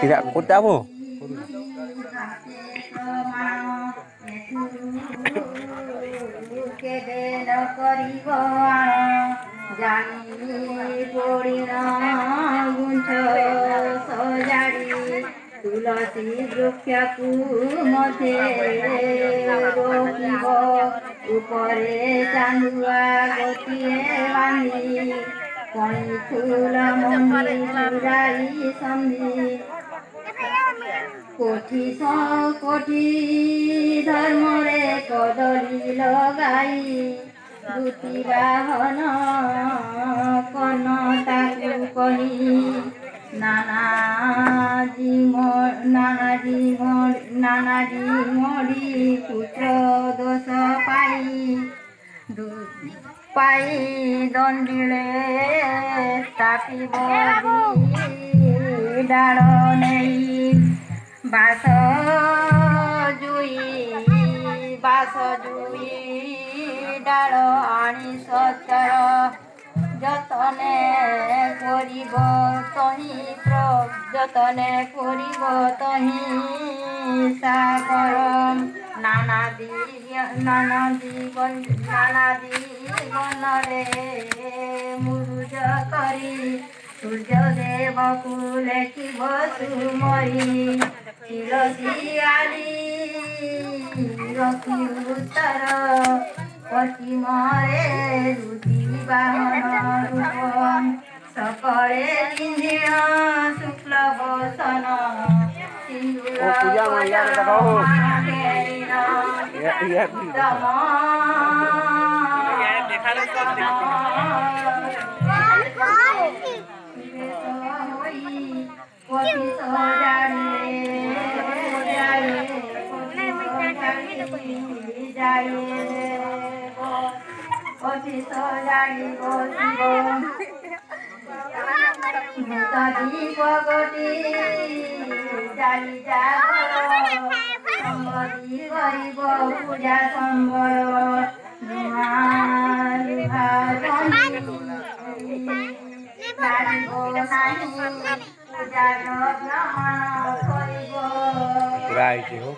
tidak kuda bu तुलसी वृक्षकु मध्य रोकिब उपरे चांदुआ गोटिए बांधी कणी फूल मंदी चुराई संधि कोठी कोठी धर्म रे कदली लगाई दुती बाहन कन ताकु कही नानाजी मोड़ी पुत्र दोष पाई दंडिले तापी डाल नहीं बास जुई डाल आनी सचर जतने करिब तही जतने करिब तही सागर नाना जीवनरे मुरुज करी सूर्यदेव को लेखिब सुमरी तुलसी आली रखी उत्तर पश्चिमरे रुचि बाहन रूप सकले इंद्रिय शुक्ल वसन पूजा राय हो